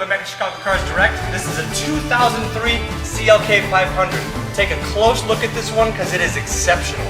Welcome back to Chicago Cars Direct. This is a 2003 CLK500. Take a close look at this one because it is exceptional.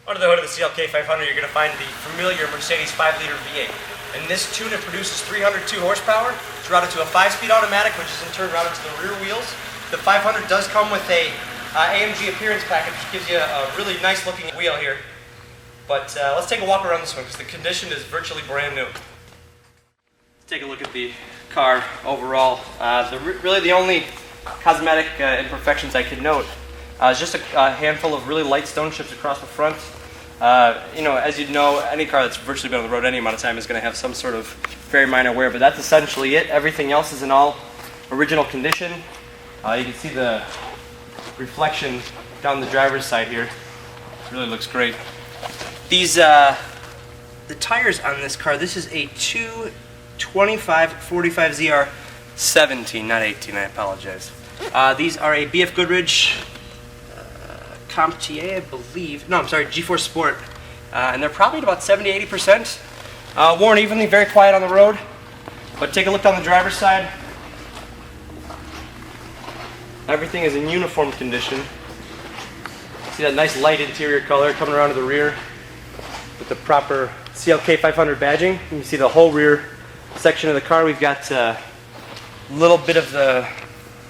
Under the hood of the CLK500, you're going to find the familiar Mercedes 5-liter V8. In this tune, it produces 302 horsepower. It's routed to a 5-speed automatic, which is in turn routed to the rear wheels. The 500 does come with a AMG appearance package, which gives you a really nice looking wheel here. But let's take a walk around this one, because the condition is virtually brand new. Let's take a look at the car overall. Really the only cosmetic imperfections I could note is just a handful of really light stone chips across the front. As you know, any car that's virtually been on the road any amount of time is going to have some sort of very minor wear, but that's essentially it. Everything else is in all original condition. You can see the reflection down the driver's side here. It really looks great. These the tires on this car, this is a 225/45 ZR 17, not 18, I apologize. These are a BF Goodrich Comptier, I believe. No, I'm sorry, G4 Sport. And they're probably at about 70-80%. Worn evenly, very quiet on the road. But take a look down the driver's side. Everything is in uniform condition. See that nice light interior color coming around to the rear with the proper CLK500 badging. You can see the whole rear section of the car. We've got a little bit of the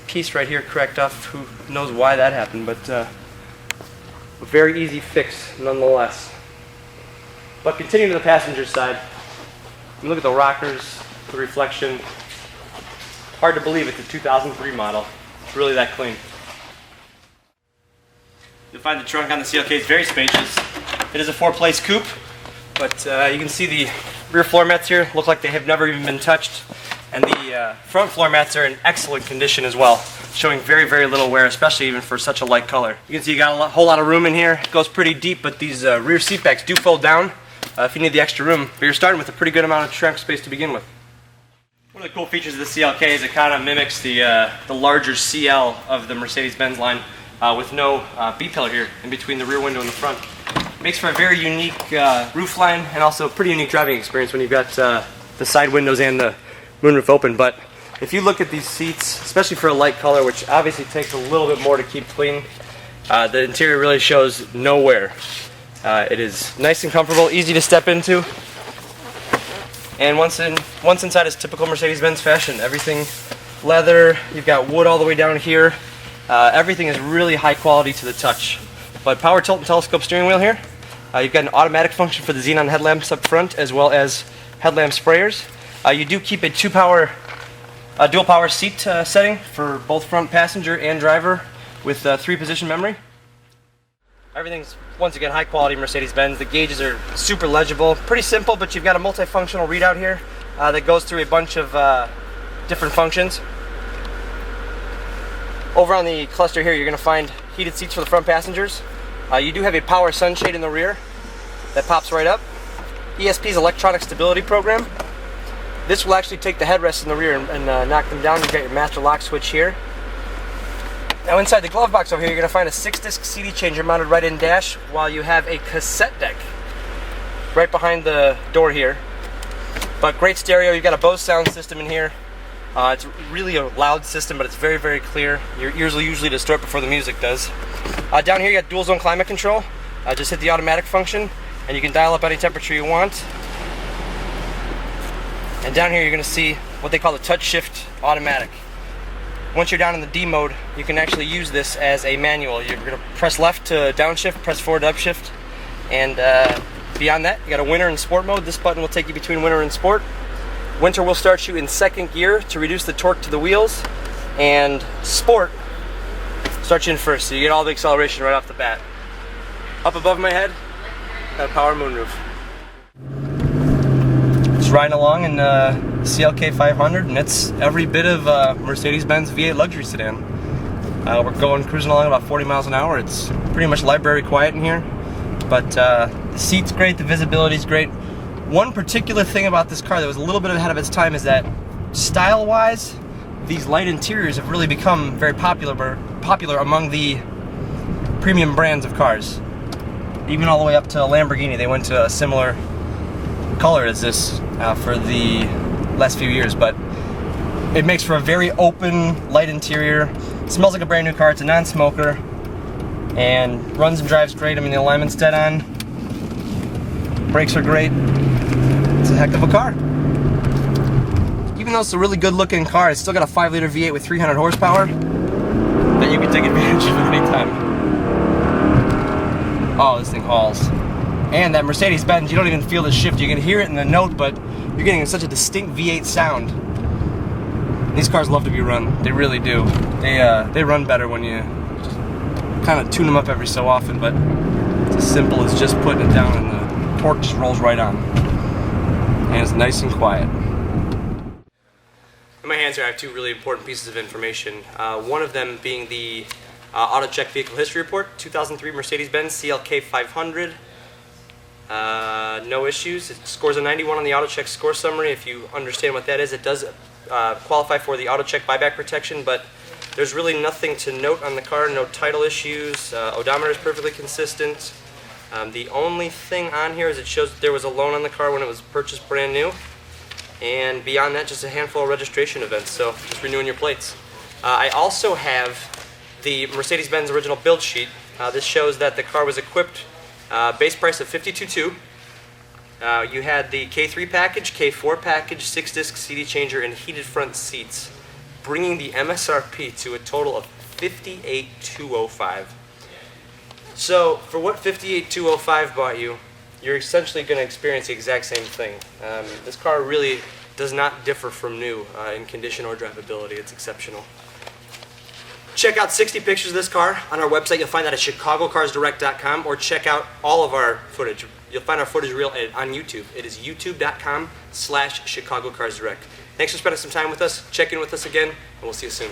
piece right here cracked off. Who knows why that happened, but a very easy fix nonetheless. But continuing to the passenger side, you look at the rockers, the reflection. Hard to believe it's a 2003 model. It's really that clean. You'll find the trunk on the CLK is very spacious. It is a 4-place coupe, but you can see the rear floor mats here look like they have never even been touched. And the front floor mats are in excellent condition as well, showing very, very little wear, especially even for such a light color. You can see you got a whole lot of room in here. It goes pretty deep, but these rear seat backs do fold down if you need the extra room. But you're starting with a pretty good amount of trunk space to begin with. One of the cool features of the CLK is it kind of mimics the larger CL of the Mercedes-Benz line with no B-pillar here in between the rear window and the front. It makes for a very unique roof line and also a pretty unique driving experience when you've got the side windows and the moonroof open. But if you look at these seats, especially for a light color, which obviously takes a little bit more to keep clean, the interior really shows no wear. It is nice and comfortable, easy to step into, and once inside is typical Mercedes-Benz fashion. Everything leather, you've got wood all the way down here. Everything is really high quality to the touch. But power tilt and telescope steering wheel here. You've got an automatic function for the xenon headlamps up front, as well as headlamp sprayers. You do keep a dual power seat setting for both front passenger and driver with 3-position memory. Everything's, once again, high quality Mercedes-Benz. The gauges are super legible, pretty simple, but you've got a multifunctional readout here that goes through a bunch of different functions. Over on the cluster here, you're going to find heated seats for the front passengers. You do have a power sunshade in the rear that pops right up. ESP's electronic stability program. This will actually take the headrests in the rear and knock them down. You've got your master lock switch here. Now inside the glove box over here, you're going to find a 6-disc CD changer mounted right in dash, while you have a cassette deck right behind the door here. But great stereo. You've got a Bose sound system in here. It's really a loud system, but it's very, very clear. Your ears will usually distort before the music does. Down here you got dual zone climate control. Just hit the automatic function and you can dial up any temperature you want. And down here you're going to see what they call the touch shift automatic. Once you're down in the D mode, you can actually use this as a manual. You're going to press left to downshift, press forward to upshift, and beyond that you got a winter and sport mode. This button will take you between winter and sport. Winter will start you in 2nd gear to reduce the torque to the wheels, and sport starts you in 1st, so you get all the acceleration right off the bat. Up above my head, got a power moonroof. Just riding along in CLK500, and it's every bit of Mercedes-Benz V8 luxury sedan. We're going cruising along about 40 miles an hour. It's pretty much library quiet in here, but the seat's great, the visibility's great. One particular thing about this car that was a little bit ahead of its time is that style-wise, these light interiors have really become very popular among the premium brands of cars. Even all the way up to Lamborghini, they went to a similar color as this for the last few years, but it makes for a very open, light interior. It smells like a brand new car. It's a non-smoker and runs and drives great. I mean, the alignment's dead on. Brakes are great. It's a heck of a car. Even though it's a really good looking car, it's still got a 5-liter V8 with 300 horsepower that you can take advantage of at any time. Oh, this thing hauls. And that Mercedes-Benz, you don't even feel the shift. You can hear it in the note, but you're getting such a distinct V8 sound. These cars love to be run. They really do. They run better when you just kind of tune them up every so often, but it's as simple as just putting it down and the torque just rolls right on. And it's nice and quiet. In my hands here I have two really important pieces of information. One of them being the AutoCheck Vehicle History Report, 2003 Mercedes-Benz CLK500. No issues. It scores a 91 on the AutoCheck score summary. If you understand what that is, it does qualify for the AutoCheck buyback protection, but there's really nothing to note on the car. No title issues. Odometer is perfectly consistent. The only thing on here is it shows that there was a loan on the car when it was purchased brand new, and beyond that, just a handful of registration events. So just renewing your plates. I also have the Mercedes-Benz original build sheet. This shows that the car was equipped base price of $52,200. You had the K3 package, K4 package, 6-disc CD changer, and heated front seats, bringing the MSRP to a total of $58,205. So for what $58,205 bought you, you're essentially going to experience the exact same thing. This car really does not differ from new in condition or drivability. It's exceptional. Check out 60 pictures of this car on our website. You'll find that at chicagocarsdirect.com, or check out all of our footage. You'll find our footage reel on YouTube. It is youtube.com/chicagocarsdirect. Thanks for spending some time with us. Check in with us again, and we'll see you soon.